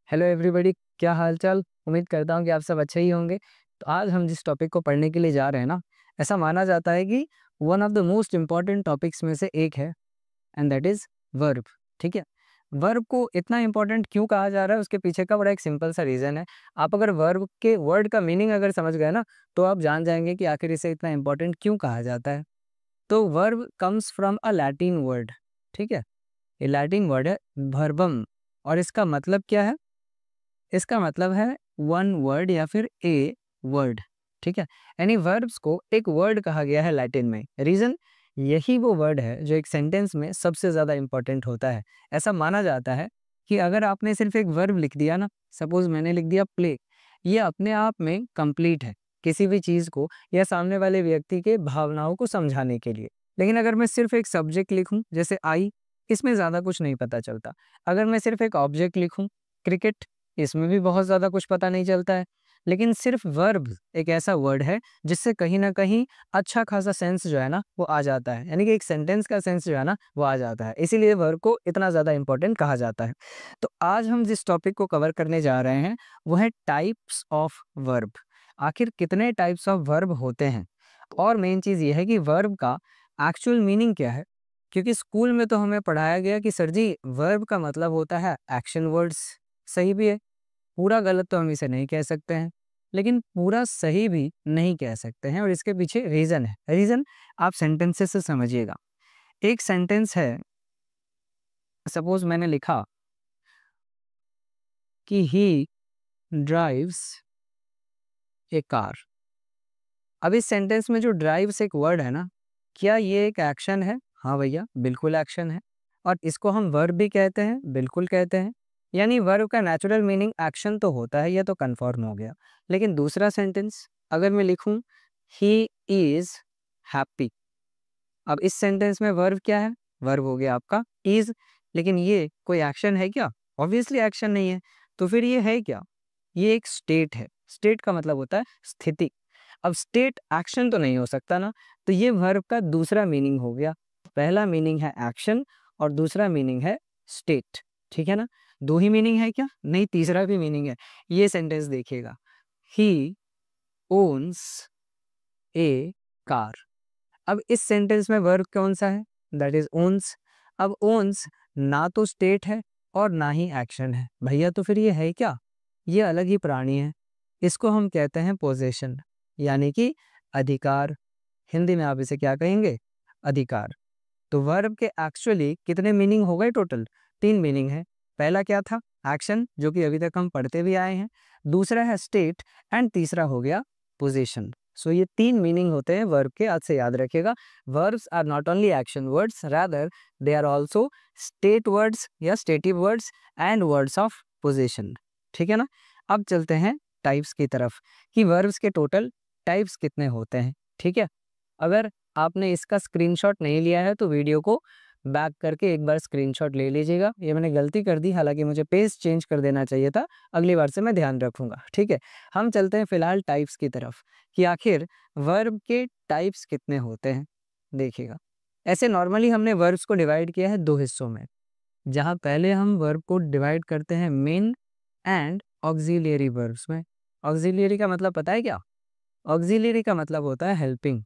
Hello everybody, क्या हाल चाल। उम्मीद करता हूँ कि आप सब अच्छे ही होंगे। तो आज हम जिस टॉपिक को पढ़ने के लिए जा रहे हैं ना, ऐसा माना जाता है कि one of the most important topics में से एक है, एंड दैट इज़ वर्ब। ठीक है। वर्ब को इतना इम्पोर्टेंट क्यों कहा जा रहा है, उसके पीछे का बड़ा एक सिंपल सा रीज़न है। आप अगर वर्ब के वर्ड का मीनिंग अगर समझ गए ना, तो आप जान जाएंगे कि आखिर इसे इतना इम्पोर्टेंट क्यों कहा जाता है। तो verb comes from a Latin word. ठीक है। ये लैटिन वर्ड है वर्बम। और इसका मतलब क्या है? इसका मतलब है वन वर्ड या फिर ए वर्ड। ठीक है। यानी वर्ब्स को एक वर्ड कहा गया है लैटिन में। रीजन, यही वो वर्ड है जो एक सेंटेंस में सबसे ज़्यादा इंपॉर्टेंट होता है। ऐसा माना जाता है कि अगर आपने सिर्फ एक वर्ब लिख दिया ना, सपोज मैंने लिख दिया प्ले, ये अपने आप में कंप्लीट है किसी भी चीज़ को या सामने वाले व्यक्ति के भावनाओं को समझाने के लिए। लेकिन अगर मैं सिर्फ एक सब्जेक्ट लिखूं जैसे आई, इसमें ज़्यादा कुछ नहीं पता चलता। अगर मैं सिर्फ एक ऑब्जेक्ट लिखूं क्रिकेट, इसमें भी बहुत ज़्यादा कुछ पता नहीं चलता है। लेकिन सिर्फ वर्ब एक ऐसा वर्ड है जिससे कहीं न कहीं अच्छा खासा सेंस जो है ना वो आ जाता है। यानी कि एक सेंटेंस का सेंस जो है ना वो आ जाता है। इसीलिए वर्ब को इतना ज़्यादा इम्पोर्टेंट कहा जाता है। तो आज हम जिस टॉपिक को कवर करने जा रहे हैं वो है टाइप्स ऑफ वर्ब। आखिर कितने टाइप्स ऑफ वर्ब होते हैं? और मेन चीज़ ये है कि वर्ब का एक्चुअल मीनिंग क्या है? क्योंकि स्कूल में तो हमें पढ़ाया गया कि सर जी वर्ब का मतलब होता है एक्शन वर्ड्स। सही भी है। पूरा गलत तो हम इसे नहीं कह सकते हैं, लेकिन पूरा सही भी नहीं कह सकते हैं और इसके पीछे रीज़न है। रीज़न आप सेंटेंसेस से समझिएगा। एक सेंटेंस है, सपोज़ मैंने लिखा कि ही ड्राइव्स ए कार। अब इस सेंटेंस में जो ड्राइव्स एक वर्ड है ना, क्या ये एक एक्शन है? हाँ भैया, बिल्कुल एक्शन है। और इसको हम वर्ब भी कहते हैं? बिल्कुल कहते हैं। यानी वर्ब का नेचुरल मीनिंग एक्शन तो होता है, ये तो कन्फर्म हो गया। लेकिन दूसरा सेंटेंस अगर मैं लिखूं ही इज हैप्पी, अब इस सेंटेंस में वर्ब क्या है? वर्ब हो गया आपका इज। लेकिन ये कोई एक्शन है क्या? ऑब्वियसली एक्शन नहीं है। तो फिर ये है क्या? ये एक स्टेट है। स्टेट का मतलब होता है स्थिति। अब स्टेट एक्शन तो नहीं हो सकता ना, तो ये वर्ब का दूसरा मीनिंग हो गया। पहला मीनिंग है एक्शन और दूसरा मीनिंग है स्टेट। ठीक है ना? दो ही मीनिंग है क्या? नहीं, तीसरा भी मीनिंग है। ये सेंटेंस देखिएगा, ही ओन्स ए कार। अब इस सेंटेंस में वर्ब कौन सा है? That is owns. अब ओन्स ना तो स्टेट है और ना ही एक्शन है भैया, तो फिर ये है क्या? ये अलग ही प्राणी है। इसको हम कहते हैं पोजेशन, यानी कि अधिकार। हिंदी में आप इसे क्या कहेंगे? अधिकार। तो वर्ब के एक्चुअली कितने मीनिंग हो गए टोटल? तीन मीनिंग है। पहला क्या था? एक्शन, जो कि अभी तक हम पढ़ते भी आए हैं। दूसरा है स्टेट एंड तीसरा हो गया पोजीशन। सो ये तीन मीनिंग होते हैं वर्ब के, आज से याद रखिएगा। Verbs are not only action words, rather they are also state words या stative words and words of position. ठीक है ना? अब चलते हैं टाइप्स की तरफ कि वर्ब्स के टोटल टाइप्स कितने होते हैं। ठीक है। अगर आपने इसका स्क्रीनशॉट नहीं लिया है तो वीडियो को बैक करके एक बार स्क्रीनशॉट ले लीजिएगा। ये मैंने गलती कर दी, हालांकि मुझे पेज चेंज कर देना चाहिए था। अगली बार से मैं ध्यान रखूंगा। ठीक है। हम चलते हैं फिलहाल टाइप्स की तरफ कि आखिर वर्ब के टाइप्स कितने होते हैं। देखिएगा, ऐसे नॉर्मली हमने वर्ब्स को डिवाइड किया है दो हिस्सों में। जहाँ पहले हम वर्ब को डिवाइड करते हैं मेन एंड ऑक्सिलियरी वर्ब्स में। ऑक्सिलियरी का मतलब पता है क्या? ऑक्सिलियरी का मतलब होता है हेल्पिंग।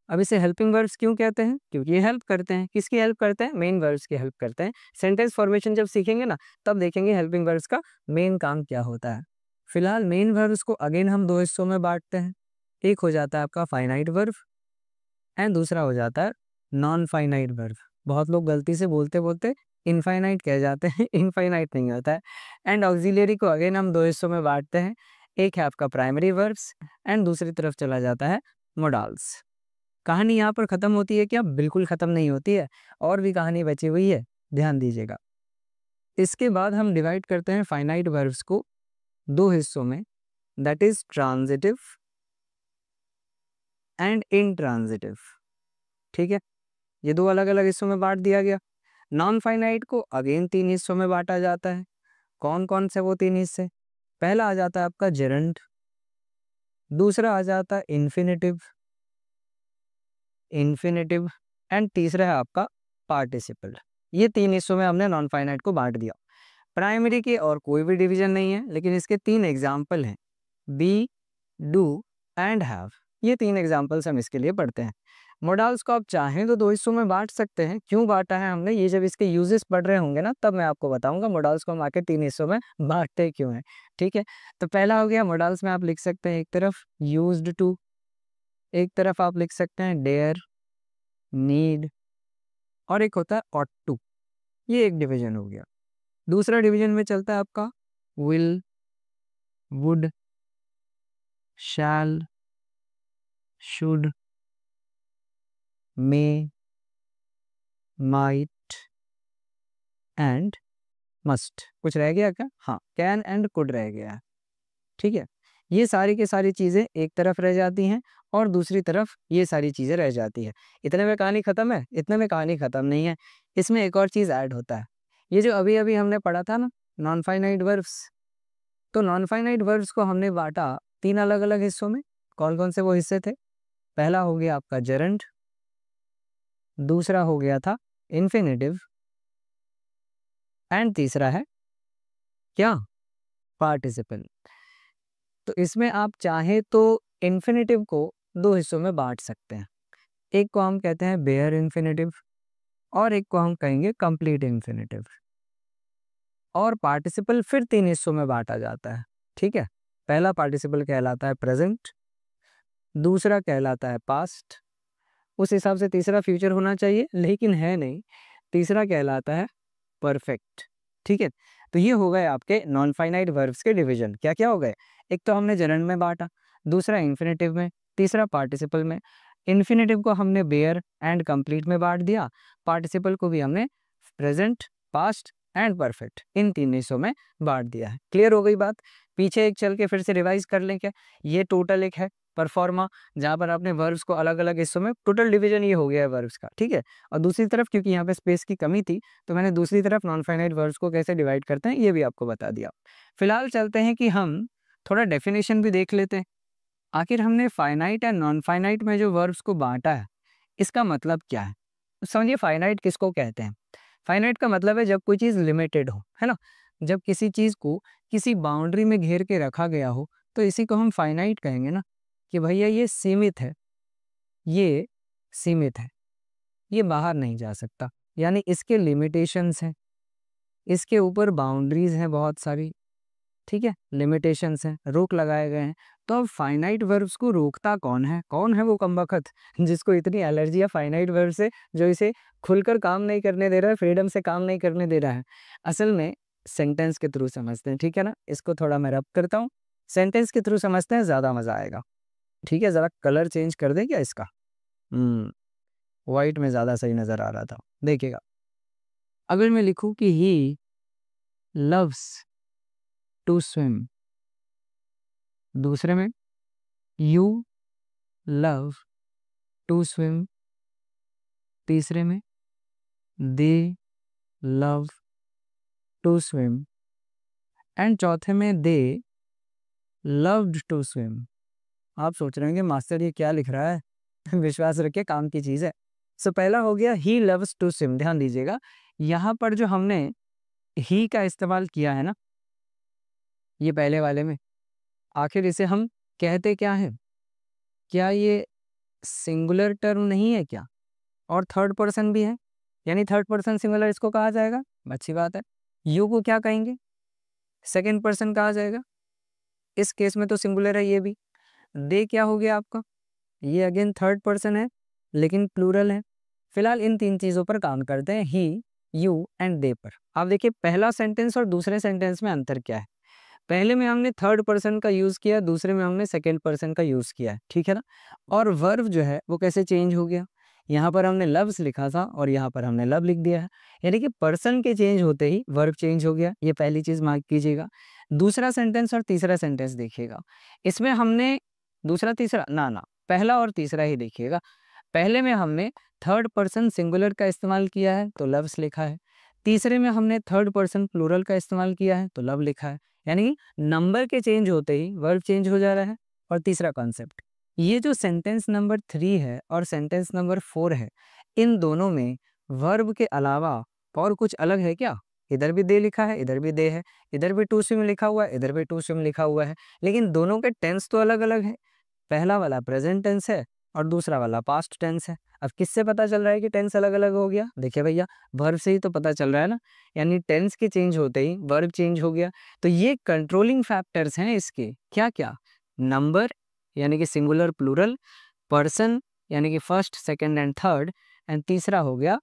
अब इसे हेल्पिंग वर्ब्स क्यों कहते हैं? क्योंकि ये हेल्प करते हैं। किसकी हेल्प करते हैं? मेन वर्ब्स की हेल्प करते हैं। सेंटेंस फॉर्मेशन जब सीखेंगे ना, तब देखेंगे हेल्पिंग वर्ब्स का मेन काम क्या होता है। फिलहाल मेन वर्ब्स को अगेन हम दो हिस्सों में बांटते हैं। एक हो जाता है आपका फाइनाइट वर्ब एंड दूसरा हो जाता है नॉन फाइनाइट वर्ब। बहुत लोग गलती से बोलते बोलते इनफाइनाइट कह जाते हैं, इनफाइनाइट नहीं होता है। एंड ऑक्सिलियरी को अगेन हम दो हिस्सों में बांटते हैं। एक है आपका प्राइमरी वर्ब्स एंड दूसरी तरफ चला जाता है मोडाल्स। कहानी यहाँ पर खत्म होती है क्या? बिल्कुल खत्म नहीं होती है, और भी कहानी बची हुई है, ध्यान दीजिएगा। इसके बाद हम डिवाइड करते हैं फाइनाइट वर्ब्स को दो हिस्सों में, that is transitive and intransitive. ठीक है। ये दो अलग अलग हिस्सों में बांट दिया गया। नॉन फाइनाइट को अगेन तीन हिस्सों में बांटा जाता है। कौन कौन से वो तीन हिस्से? पहला आ जाता है आपका जेरंड, दूसरा आ जाता है इन्फिनेटिव, इन्फिनेटिव एंड तीसरा है आपका पार्टिसिपल। ये तीन हिस्सों में हमने नॉन फाइनाइट को बांट दिया। प्राइमरी के और कोई भी डिवीजन नहीं है, लेकिन इसके 3 एग्जाम्पल हैं, बी, डू एंड हैव। ये 3 एग्जाम्पल्स हम इसके लिए पढ़ते हैं। मोडाल्स को आप चाहें तो 2 हिस्सों में बांट सकते हैं। क्यों बांटा है हमने, ये जब इसके यूजेस पढ़ रहे होंगे ना, तब मैं आपको बताऊंगा मोडाल्स को हम आके 3 हिस्सों में बांटते क्यों हैं। ठीक है, तो पहला हो गया मोडाल्स में आप लिख सकते हैं एक तरफ यूज्ड टू, एक तरफ आप लिख सकते हैं डेयर, नीड, और एक होता है ऑट टू। ये एक डिवीजन हो गया। दूसरा डिवीजन में चलता है आपका will, would, shall, should, may, might and must. कुछ रह गया क्या? हाँ, कैन एंड कुड रह गया है। ठीक है, ये सारी की सारी चीज़ें एक तरफ रह जाती हैं और दूसरी तरफ ये सारी चीज़ें रह जाती है। इतने में कहानी ख़त्म है? इतने में कहानी ख़त्म नहीं है। इसमें एक और चीज़ ऐड होता है। ये जो अभी अभी हमने पढ़ा था ना, नॉन फाइनाइट वर्ब्स, तो नॉन फाइनाइट वर्ब्स को हमने बांटा 3 अलग अलग हिस्सों में। कौन कौन से वो हिस्से थे? पहला हो गया आपका जेरंड, दूसरा हो गया था इन्फिनेटिव, एंड तीसरा है क्या? पार्टिसिपल। तो इसमें आप चाहे तो इन्फिनेटिव को 2 हिस्सों में बांट सकते हैं। एक को हम कहते हैं बेयर इन्फिनेटिव और एक को हम कहेंगे कंप्लीट इन्फिनेटिव। और पार्टिसिपल फिर 3 हिस्सों में बांटा जाता है। ठीक है, पहला पार्टिसिपल कहलाता है प्रेजेंट, दूसरा कहलाता है पास्ट, उस हिसाब से तीसरा फ्यूचर होना चाहिए लेकिन है नहीं, तीसरा कहलाता है परफेक्ट। ठीक है, तो ये हो गए आपके नॉन फाइनाइट वर्ब्स के डिवीजन। क्या क्या हो गए? एक तो हमने जेरंड में बांटा, दूसरा इन्फिनेटिव में, तीसरा पार्टिसिपल में। इन्फिनेटिव को हमने बेयर एंड कंप्लीट में बांट दिया, पार्टिसिपल को भी हमने प्रेजेंट, पास्ट एंड परफेक्ट, इन 3 हिस्सों में बांट दिया है। क्लियर हो गई बात? पीछे एक चल के फिर से रिवाइज कर लें क्या? ये टोटल एक है परफॉर्मा, जहाँ पर आपने वर्ब्स को अलग अलग हिस्सों में, टोटल डिवीजन ये हो गया है वर्ब्स का। ठीक है, और दूसरी तरफ क्योंकि यहाँ पे स्पेस की कमी थी तो मैंने दूसरी तरफ नॉन फाइनाइट वर्ब्स को कैसे डिवाइड करते हैं ये भी आपको बता दिया। फिलहाल चलते हैं कि हम थोड़ा डेफिनेशन भी देख लेते हैं। आखिर हमने फाइनाइट एंड नॉन फाइनाइट में जो वर्ब्स को बांटा है, इसका मतलब क्या है? समझिए, फाइनाइट किसको कहते हैं? फाइनाइट का मतलब है जब कोई चीज़ लिमिटेड हो, है ना। जब किसी चीज़ को किसी बाउंड्री में घेर के रखा गया हो तो इसी को हम फाइनाइट कहेंगे ना, कि भैया ये सीमित है, ये सीमित है, ये बाहर नहीं जा सकता, यानी इसके लिमिटेशंस हैं, इसके ऊपर बाउंड्रीज हैं बहुत सारी। ठीक है, लिमिटेशंस हैं, रोक लगाए गए हैं। तो अब फाइनाइट वर्ब्स को रोकता कौन है? कौन है वो कमबख्त जिसको इतनी एलर्जी है फाइनाइट वर्ब से, जो इसे खुलकर काम नहीं करने दे रहा है, फ्रीडम से काम नहीं करने दे रहा है? असल में सेंटेंस के थ्रू समझते हैं। ठीक है ना, इसको थोड़ा मैं रब करता हूँ, सेंटेंस के थ्रू समझते हैं, ज़्यादा मज़ा आएगा। ठीक है, ज़रा कलर चेंज कर दें क्या इसका? वाइट में ज़्यादा सही नज़र आ रहा था। देखिएगा, अगर मैं लिखूँ कि ही लव्स टू स्विम, दूसरे में यू लव टू स्विम, तीसरे में they love to swim, and चौथे में दे लव्ड टू स्विम। आप सोच रहे होंगे मास्टर ये क्या लिख रहा है? विश्वास रखिए, काम की चीज़ है। सो पहला हो गया ही लव्स टू स्विम। ध्यान दीजिएगा, यहाँ पर जो हमने ही का इस्तेमाल किया है ना, ये पहले वाले में, आखिर इसे हम कहते क्या है? क्या ये सिंगुलर टर्म नहीं है क्या? और थर्ड पर्सन भी है, यानी थर्ड पर्सन सिंगुलर इसको कहा जाएगा। अच्छी बात है। यू को क्या कहेंगे? सेकंड पर्सन कहा जाएगा। इस केस में तो सिंगुलर है ये भी। दे क्या हो गया आपका? ये अगेन थर्ड पर्सन है लेकिन प्लूरल है। फिलहाल इन 3 चीज़ों पर काम करते हैं, ही, यू एंड दे पर। आप देखिए, पहला सेंटेंस और दूसरे सेंटेंस में अंतर क्या है? पहले में हमने थर्ड पर्सन का यूज़ किया, दूसरे में हमने सेकंड पर्सन का यूज़ किया है। ठीक है ना। और वर्ब जो है वो कैसे चेंज हो गया? यहाँ पर हमने लव्स लिखा था और यहाँ पर हमने लव लिख दिया है, यानी कि पर्सन के चेंज होते ही वर्ब चेंज हो गया। ये पहली चीज़ मार्क कीजिएगा। दूसरा सेंटेंस और तीसरा सेंटेंस देखिएगा, इसमें हमने दूसरा तीसरा ना, पहला और तीसरा ही देखिएगा। पहले में हमने थर्ड पर्सन सिंगुलर का इस्तेमाल किया है तो लव्स लिखा है, तीसरे में हमने थर्ड पर्सन प्लूरल का इस्तेमाल किया है तो लव लिखा है, यानी नंबर के चेंज होते ही वर्ब चेंज हो जा रहा है। और तीसरा कॉन्सेप्ट, ये जो सेंटेंस नंबर 3 है और सेंटेंस नंबर 4 है, इन दोनों में वर्ब के अलावा और कुछ अलग है क्या? इधर भी दे लिखा है, इधर भी दे है, इधर भी टू स्विम लिखा हुआ है, इधर भी टू स्विम लिखा हुआ है, लेकिन दोनों के टेंस तो अलग अलग है। पहला वाला प्रेजेंट टेंस है और दूसरा वाला पास्ट टेंस है। अब किससे पता चल रहा है कि टेंस अलग अलग हो गया? देखिए भैया, वर्ब से ही तो पता चल रहा है ना, यानी टेंस के चेंज होते ही वर्ब चेंज हो गया। तो ये कंट्रोलिंग फैक्टर्स हैं इसके, क्या क्या? नंबर यानी कि सिंगुलर प्लूरल, पर्सन यानी कि first second and third, and तीसरा हो गया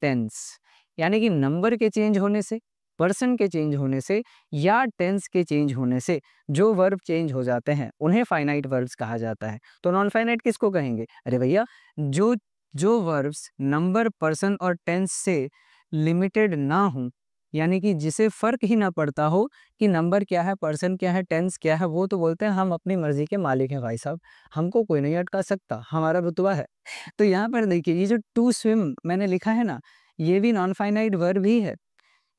टेंस। यानी कि नंबर के चेंज होने से, पर्सन के चेंज होने से या टेंस के चेंज होने से जो वर्ब चेंज हो जाते हैं उन्हें फाइनाइट वर्ब्स कहा जाता है। तो नॉन फाइनाइट किसको कहेंगे? अरे भैया, जो जो वर्ब्स नंबर, पर्सन और टेंस से लिमिटेड ना हो, यानी कि जिसे फर्क ही ना पड़ता हो कि नंबर क्या है, पर्सन क्या है, टेंस क्या है, वो तो बोलते हैं हम अपनी मर्जी के मालिक हैं भाई साहब, हमको कोई नहीं अटका सकता, हमारा रुतबा है। तो यहाँ पर देखिए, ये जो टू स्विम मैंने लिखा है ना, ये भी नॉन फाइनाइट वर्ब ही है,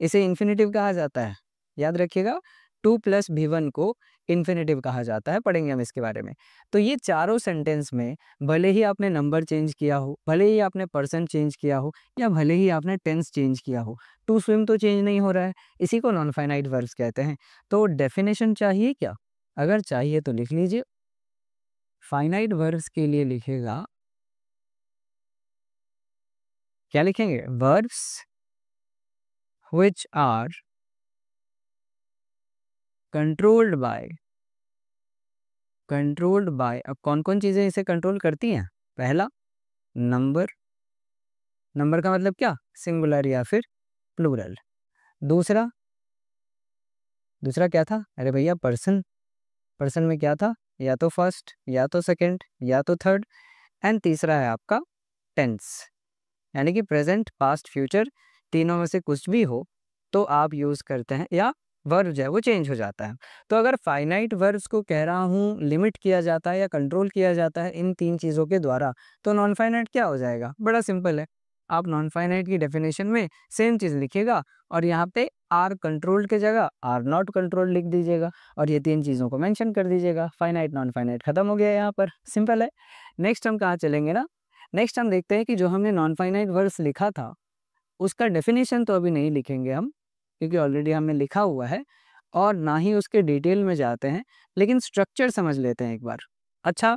इसे इन्फिनेटिव कहा जाता है। याद रखिएगा, टू प्लस भी1 को इन्फिनेटिव कहा जाता है, पढ़ेंगे हम इसके बारे में। तो ये चारों सेंटेंस में भले ही आपने नंबर चेंज किया हो, भले ही आपने पर्सन चेंज किया हो, या भले ही आपने टेंस चेंज किया हो, टू स्विम तो चेंज नहीं हो रहा है, इसी को नॉन फाइनाइट वर्ब्स कहते हैं। तो डेफिनेशन चाहिए क्या? अगर चाहिए तो लिख लीजिए। फाइनाइट वर्ब्स के लिए लिखेगा, क्या लिखेंगे? Verbs which are controlled by, अब कौन कौन चीजें इसे कंट्रोल करती हैं? पहला, नंबर, नंबर का मतलब क्या? सिंगुलर या फिर प्लूरल। दूसरा, दूसरा क्या था? अरे भैया, पर्सन, पर्सन में क्या था? या तो फर्स्ट, या तो सेकंड, या तो थर्ड। एंड तीसरा है आपका टेंस, यानी कि प्रेजेंट, पास्ट, फ्यूचर, तीनों में से कुछ भी हो तो आप यूज करते हैं, या वर्ब जो है वो चेंज हो जाता है। तो अगर फाइनाइट वर्ब्स को कह रहा हूँ लिमिट किया जाता है या कंट्रोल किया जाता है इन तीन चीज़ों के द्वारा, तो नॉन फाइनाइट क्या हो जाएगा? बड़ा सिंपल है, आप नॉन फाइनाइट की डेफिनेशन में सेम चीज़ लिखिएगा और यहाँ पे आर कंट्रोल्ड के जगह आर नॉट कंट्रोल्ड लिख दीजिएगा और ये तीन चीज़ों को मेंशन कर दीजिएगा। फाइनाइट नॉन फाइनाइट खत्म हो गया, यहाँ पर सिंपल है। नेक्स्ट हम कहाँ चलेंगे ना, नेक्स्ट हम देखते हैं कि जो हमने नॉन फाइनाइट वर्ब्स लिखा था उसका डेफिनेशन तो अभी नहीं लिखेंगे हम, क्योंकि ऑलरेडी हमने लिखा हुआ है, और ना ही उसके डिटेल में जाते हैं, लेकिन स्ट्रक्चर समझ लेते हैं एक बार। अच्छा,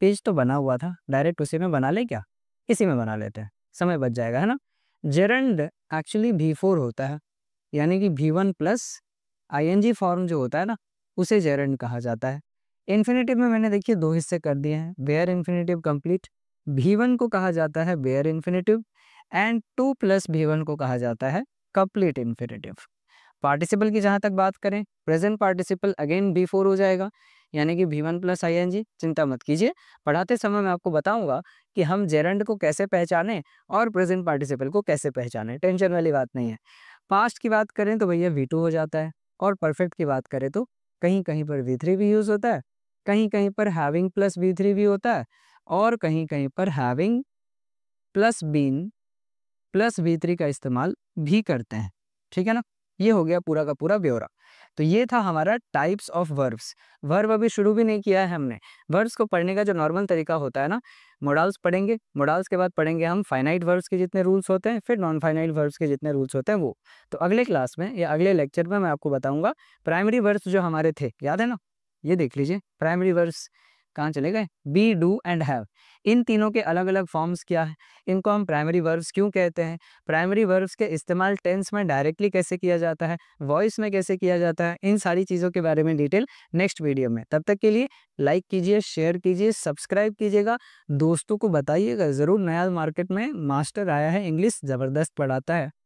पेज तो बना हुआ था, डायरेक्ट उसी में बना ले क्या? इसी में बना लेते हैं, समय बच जाएगा, है ना। जेरंड एक्चुअली V4 होता है, यानी कि V1 प्लस ING फॉर्म जो होता है ना, उसे जेरंड कहा जाता है। इन्फिनेटिव में मैंने देखिए दो हिस्से कर दिए हैं, बेयर इन्फिनेटिव कंप्लीट, V1 को कहा जाता है bear infinitive, and 2 plus V1 को कहा जाता है कंप्लीट इन्फिनेटिव। पार्टिसिपल की जहाँ तक बात करें, प्रेजेंट पार्टिसिपल अगेन V4 हो जाएगा, यानी कि V1 प्लस ING। चिंता मत कीजिए, पढ़ाते समय मैं आपको बताऊंगा कि हम जेरंड को कैसे पहचानें और प्रेजेंट पार्टिसिपल को कैसे पहचानें, टेंशन वाली बात नहीं है। पास्ट की बात करें तो भैया V2 हो जाता है, और परफेक्ट की बात करें तो कहीं कहीं पर V3 भी यूज होता है, कहीं कहीं पर हैविंग प्लस V3 भी होता है, और कहीं कहीं पर having plus been plus V3 का इस्तेमाल भी करते हैं। ठीक है ना, ये हो गया पूरा का पूरा ब्यौरा। तो ये था हमारा टाइप्स ऑफ वर्ब्स। वर्ब अभी शुरू भी नहीं किया है हमने। वर्ब्स को पढ़ने का जो नॉर्मल तरीका होता है ना, मोडाल्स पढ़ेंगे, मोडाल्स के बाद पढ़ेंगे हम फाइनाइट वर्ब्स के जितने रूल्स होते हैं, फिर नॉन फाइनाइट वर्ब्स के जितने रूल्स होते हैं वो। तो अगले क्लास में या अगले लेक्चर में मैं आपको बताऊंगा प्राइमरी वर्ब्स जो हमारे थे, याद है ना, ये देख लीजिए प्राइमरी वर्ब्स कहाँ चले गए, बी, डू एंड हैव। इन तीनों के अलग अलग फॉर्म्स क्या है, इनको हम प्राइमरी वर्ब्स क्यों कहते हैं, प्राइमरी वर्ब्स के इस्तेमाल टेंस में डायरेक्टली कैसे किया जाता है, वॉइस में कैसे किया जाता है, इन सारी चीज़ों के बारे में डिटेल नेक्स्ट वीडियो में। तब तक के लिए लाइक कीजिए, शेयर कीजिए, सब्सक्राइब कीजिएगा, दोस्तों को बताइएगा ज़रूर, नया मार्केट में मास्टर आया है, इंग्लिश ज़बरदस्त पढ़ाता है।